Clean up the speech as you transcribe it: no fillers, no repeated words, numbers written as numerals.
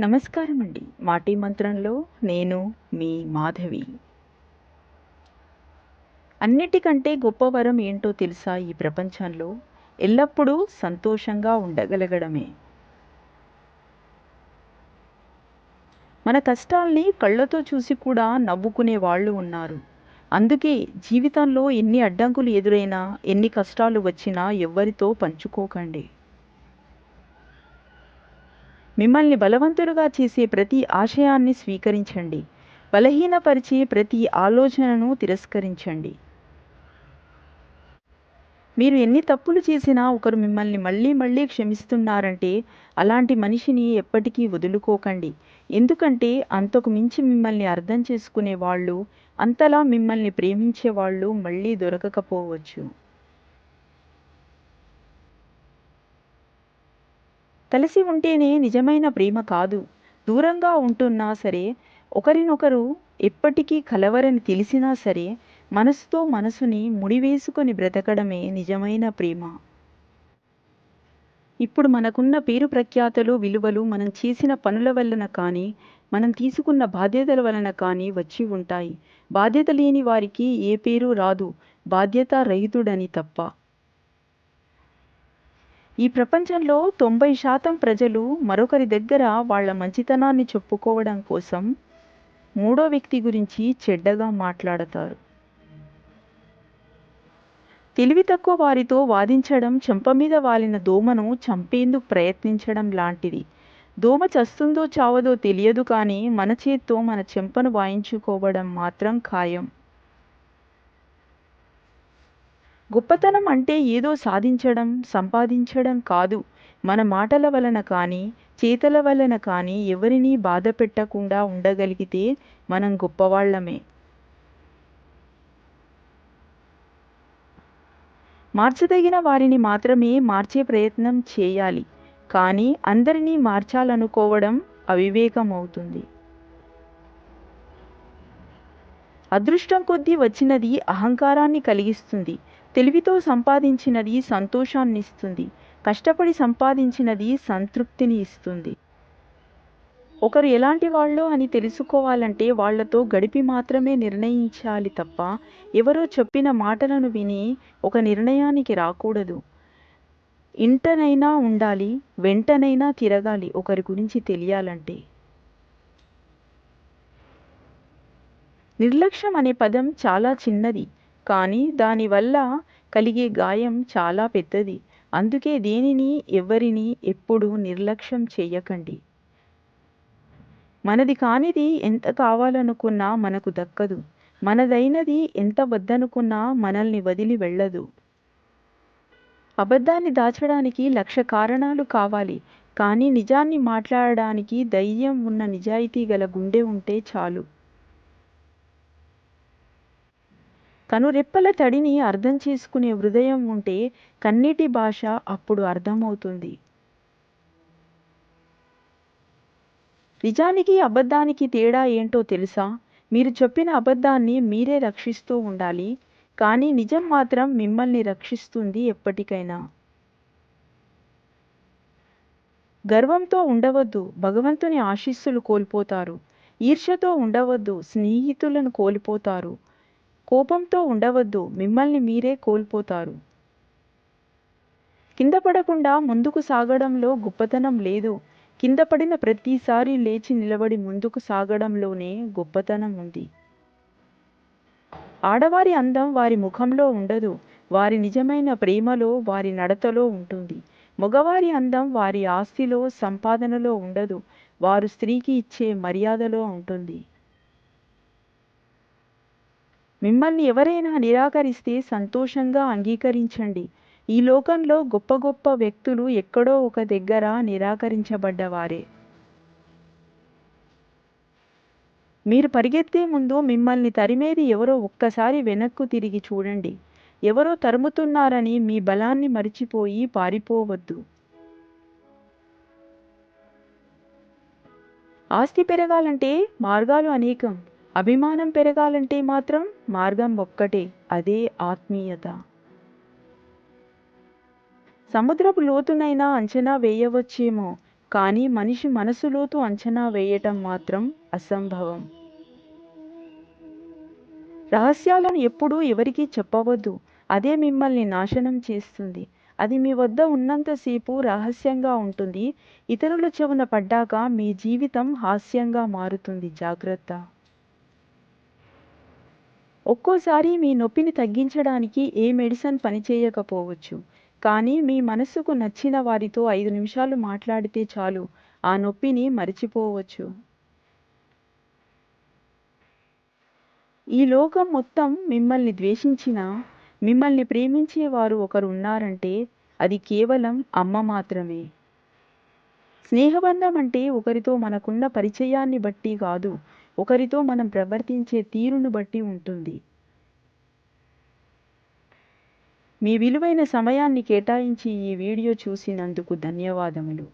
నమస్కారం అండి. మాటీ మంత్రంలో నేను మీ మాధవి. అన్నిటికంటే గొప్ప వరం ఏంటో తెలుసా ఈ ప్రపంచంలో? ఎల్లప్పుడూ సంతోషంగా ఉండగలగడమే. మన కష్టాల్ని కళ్ళతో చూసి కూడా నవ్వుకునే వాళ్ళు ఉన్నారు. అందుకే జీవితంలో ఎన్ని అడ్డంకులు ఎదురైనా, ఎన్ని కష్టాలు వచ్చినా ఎవ్వరితో పంచుకోకండి. మిమ్మల్ని బలవంతులుగా చేసే ప్రతి ఆశయాన్ని స్వీకరించండి. బలహీనపరిచే ప్రతి ఆలోచనను తిరస్కరించండి. మీరు ఎన్ని తప్పులు చేసినా ఒకరు మిమ్మల్ని మళ్ళీ మళ్ళీ క్షమిస్తున్నారంటే అలాంటి మనిషిని ఎప్పటికీ వదులుకోకండి. ఎందుకంటే అంతకు మించి మిమ్మల్ని అర్థం చేసుకునే వాళ్ళు, అంతలా మిమ్మల్ని ప్రేమించే వాళ్ళు మళ్ళీ దొరకకపోవచ్చు. కలిసి ఉంటేనే నిజమైన ప్రేమ కాదు. దూరంగా ఉంటున్నా సరే, ఒకరినొకరు ఎప్పటికీ కలవరని తెలిసినా సరే, మనసుతో మనసుని ముడివేసుకొని బ్రతకడమే నిజమైన ప్రేమ. ఇప్పుడు మనకున్న పేరు ప్రఖ్యాతలు, విలువలు మనం చేసిన పనుల వలన కానీ, మనం తీసుకున్న బాధ్యతల వలన కానీ వచ్చి ఉంటాయి. బాధ్యత లేని వారికి ఏ పేరు రాదు, బాధ్యతా రహితుడని తప్ప. ఈ ప్రపంచంలో 90% ప్రజలు మరొకరి దగ్గర వాళ్ళ మంచితనాన్ని చెప్పుకోవడం కోసం మూడో వ్యక్తి గురించి చెడ్డగా మాట్లాడతారు. తెలివి తక్కువ వారితో వాదించడం చెంప మీద వాలిన దోమను చంపేందుకు ప్రయత్నించడం లాంటిది. దోమ చస్తుందో చావదో తెలియదు కానీ మన చేత్తో మన చెంపను వాయించుకోవడం మాత్రం ఖాయం. గొప్పతనం అంటే ఏదో సాధించడం, సంపాదించడం కాదు. మన మాటల వలన కానీ, చేతల వలన కానీ ఎవరినీ బాధ పెట్టకుండా ఉండగలిగితే మనం గొప్పవాళ్ళమే. మార్చదగిన వారిని మాత్రమే మార్చే ప్రయత్నం చేయాలి. కానీ అందరినీ మార్చాలనుకోవడం అవివేకం అవుతుంది. అదృష్టం కొద్దీ వచ్చినది అహంకారాన్ని కలిగిస్తుంది. తెలివితో సంపాదించినది సంతోషాన్నిస్తుంది. కష్టపడి సంపాదించినది సంతృప్తిని ఇస్తుంది. ఒకరు ఎలాంటి వాళ్ళో అని తెలుసుకోవాలంటే వాళ్ళతో గడిపి మాత్రమే నిర్ణయించాలి తప్ప ఎవరో చెప్పిన మాటలను విని ఒక నిర్ణయానికి రాకూడదు. ఇంటనైనా ఉండాలి, వెంటనైనా తిరగాలి ఒకరి గురించి తెలియాలంటే. నిర్లక్ష్యం అనే పదం చాలా చిన్నది, కానీ దానివల్ల కలిగే గాయం చాలా పెద్దది. అందుకే దేనిని, ఎవరిని ఎప్పుడూ నిర్లక్ష్యం చెయ్యకండి. మనది కానిది ఎంత కావాలనుకున్నా మనకు దక్కదు. మనదైనది ఎంత వద్దనుకున్నా మనల్ని వదిలి వెళ్ళదు. అబద్ధాన్ని దాచడానికి 1,00,000 కారణాలు కావాలి. కానీ నిజాన్ని మాట్లాడడానికి ధైర్యం ఉన్న నిజాయితీ గల గుండె ఉంటే చాలు. కనురెప్పల తడిని అర్థం చేసుకునే హృదయం ఉంటే కన్నీటి భాష అప్పుడు అర్థమవుతుంది. నిజానికి అబద్ధానికి తేడా ఏంటో తెలుసా? మీరు చెప్పిన అబద్ధాన్ని మీరే రక్షిస్తూ ఉండాలి. కానీ నిజం మాత్రం మిమ్మల్ని రక్షిస్తుంది ఎప్పటికైనా. గర్వంతో ఉండవద్దు, భగవంతుని ఆశీస్సులు కోల్పోతారు. ఈర్ష్యతో ఉండవద్దు, స్నేహితులను కోల్పోతారు. కోపంతో ఉండవద్దు, మిమ్మల్ని మీరే కోల్పోతారు. కింద పడకుండా ముందుకు సాగడంలో గొప్పతనం లేదు. కింద పడిన ప్రతిసారి లేచి నిలబడి ముందుకు సాగడంలోనే గొప్పతనం ఉంది. ఆడవారి అందం వారి ముఖంలో ఉండదు, వారి నిజమైన ప్రేమలో, వారి నడతలో ఉంటుంది. మగవారి అందం వారి ఆస్తిలో, సంపాదనలో ఉండదు, వారు స్త్రీకి ఇచ్చే మర్యాదలో ఉంటుంది. మిమ్మల్ని ఎవరైనా నిరాకరిస్తే సంతోషంగా అంగీకరించండి. ఈ లోకంలో గొప్ప గొప్ప వ్యక్తులు ఎక్కడో ఒక దగ్గర నిరాకరించబడ్డవారే. మీరు పరిగెత్తే ముందు మిమ్మల్ని తరిమేది ఎవరో ఒక్కసారి వెనక్కు తిరిగి చూడండి. ఎవరో తరుముతున్నారని మీ బలాన్ని మరిచిపోయి పారిపోవద్దు. ఆస్తి పెరగాలంటే మార్గాలు అనేకం. అభిమానం పెరగాలంటే మాత్రం మార్గం ఒక్కటే, అదే ఆత్మీయత. సముద్రపు లోతునైనా అంచనా వేయవచ్చేమో, కానీ మనిషి మనసులోతు అంచనా వేయటం మాత్రం అసంభవం. రహస్యాలను ఎప్పుడూ ఎవరికీ చెప్పవద్దు. అదే మిమ్మల్ని నాశనం చేస్తుంది. అది మీ వద్ద ఉన్నంతసేపు రహస్యంగా ఉంటుంది. ఇతరుల చెవున పడ్డాక మీ జీవితం హాస్యంగా మారుతుంది. జాగ్రత్త. ఒక్కోసారి మీ నొప్పిని తగ్గించడానికి ఏ మెడిసిన్ పనిచేయకపోవచ్చు. కానీ మీ మనసుకు నచ్చిన వారితో 5 నిమిషాలు మాట్లాడితే చాలు ఆ నొప్పిని మరిచిపోవచ్చు. ఈ లోకం మొత్తం మిమ్మల్ని ద్వేషించినా, మిమ్మల్ని ప్రేమించేవారు ఒకరు ఉన్నారంటే అది కేవలం అమ్మ మాత్రమే. స్నేహబంధం అంటే ఒకరితో మనకున్న పరిచయాన్ని బట్టి కాదు, ఒకరితో మనం ప్రవర్తించే తీరును బట్టి ఉంటుంది. మీ విలువైన సమయాన్ని కేటాయించి ఈ వీడియో చూసినందుకు ధన్యవాదములు.